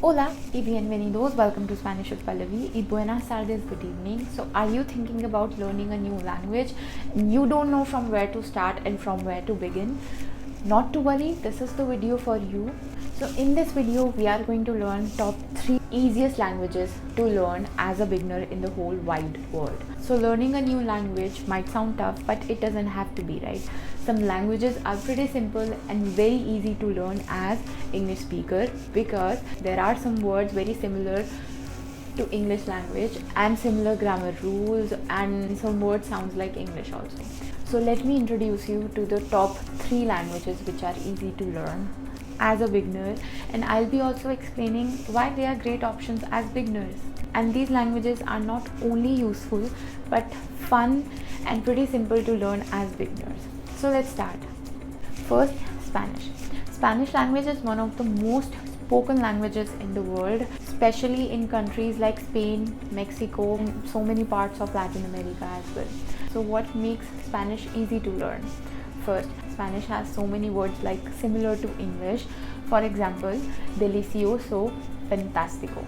Hola y bienvenidos. Welcome to Spanish with Pallavi. Y buenas tardes, good evening. So, are you thinking about learning a new language? You don't know from where to start and from where to begin? Not to worry, this is the video for you. So, in this video, we are going to learn top 3 easiest languages to learn as a beginner in the whole wide world. So, learning a new language might sound tough, but it doesn't have to be, right? Some languages are pretty simple and very easy to learn as English speaker because there are some words very similar to English language and similar grammar rules, and some words sounds like English also. So let me introduce you to the top 3 languages which are easy to learn as a beginner, and I'll be also explaining why they are great options as beginners. And these languages are not only useful but fun and pretty simple to learn as beginners. So let's start. First, Spanish. Spanish language is one of the most spoken languages in the world, especially in countries like Spain, Mexico, so many parts of Latin America as well. So what makes Spanish easy to learn? First, Spanish has so many words like similar to English. For example, delicioso, fantástico.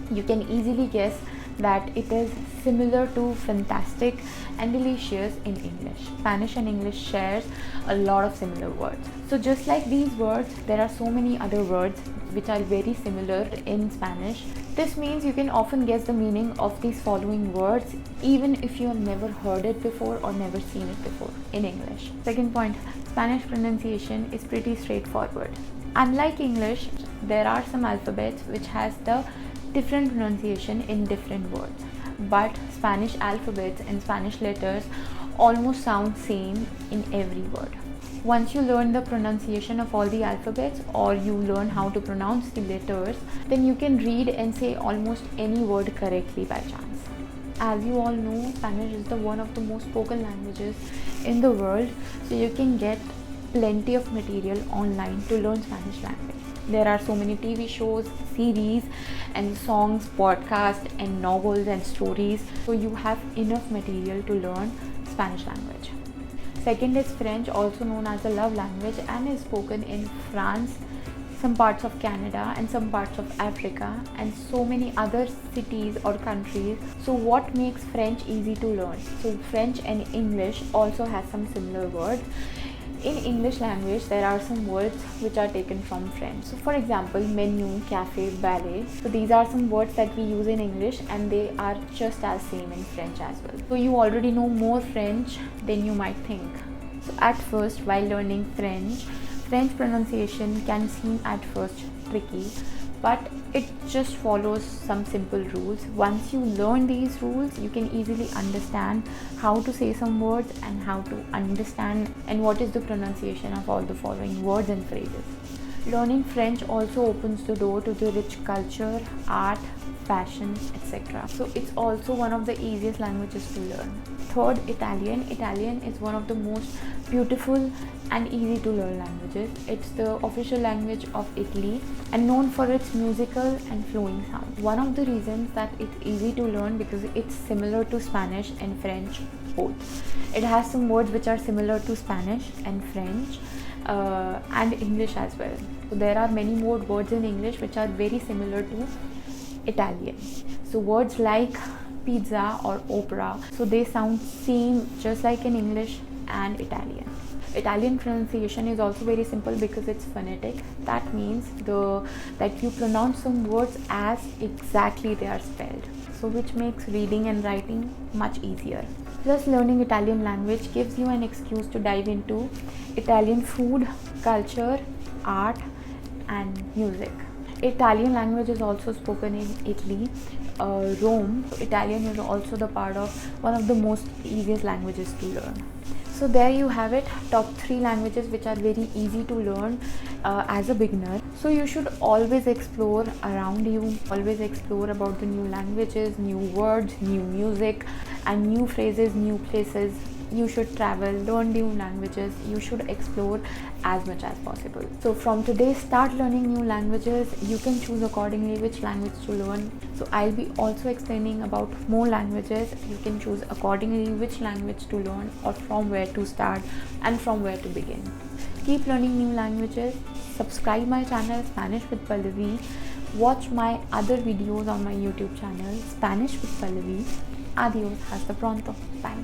You can easily guess that it is similar to fantastic and delicious in English. Spanish and English shares a lot of similar words. So just like these words, there are so many other words which are very similar in Spanish. This means you can often guess the meaning of these following words even if you have never heard it before or never seen it before in English. Second point, Spanish pronunciation is pretty straightforward. Unlike English, there are some alphabets which has the different pronunciation in different words, but Spanish alphabets and Spanish letters almost sound same in every word. Once you learn the pronunciation of all the alphabets, or you learn how to pronounce the letters, then you can read and say almost any word correctly by chance. As you all know, Spanish is one of the most spoken languages in the world, so you can get plenty of material online to learn Spanish language. There are so many TV shows, series and songs, podcasts and novels and stories, so you have enough material to learn Spanish language. Second is French, also known as the love language, and is spoken in France, some parts of Canada and some parts of Africa and so many other cities or countries. So what makes French easy to learn? So French and English also has some similar words. In English language, there are some words which are taken from French. So for example, menu, cafe, ballet. So these are some words that we use in English and they are just as same in French as well. So you already know more French than you might think. So at first, while learning French pronunciation can seem at first tricky, but it just follows some simple rules. Once you learn these rules, you can easily understand how to say some words and how to understand and what is the pronunciation of all the following words and phrases. Learning French also opens the door to the rich culture, art, fashion, etc. So it's also one of the easiest languages to learn. Third, Italian. Italian is one of the most beautiful and easy to learn languages. It's the official language of Italy and known for its musical and flowing sound. One of the reasons that it's easy to learn because it's similar to Spanish and French both. It has some words which are similar to Spanish and French and English as well. So there are many more words in English which are very similar to Italian. So words like pizza or opera, so they sound same just like in English and Italian. Italian pronunciation is also very simple because it's phonetic. That means that you pronounce some words as exactly they are spelled, so which makes reading and writing much easier. Plus, learning Italian language gives you an excuse to dive into Italian food, culture, art and music. Italian language is also spoken in Italy, Rome. So Italian is also the part of one of the most easiest languages to learn. So there you have it, top 3 languages which are very easy to learn as a beginner. So you should always explore around you, always explore about the new languages, new words, new music and new phrases, new places. You should travel, learn new languages, you should explore as much as possible. So from today, start learning new languages. You can choose accordingly which language to learn. So I'll be also explaining about more languages. You can choose accordingly which language to learn or from where to start and from where to begin. Keep learning new languages. Subscribe my channel Spanish with Pallavi watch my other videos on my YouTube channel, Spanish with Pallavi. Adios, hasta pronto, bye.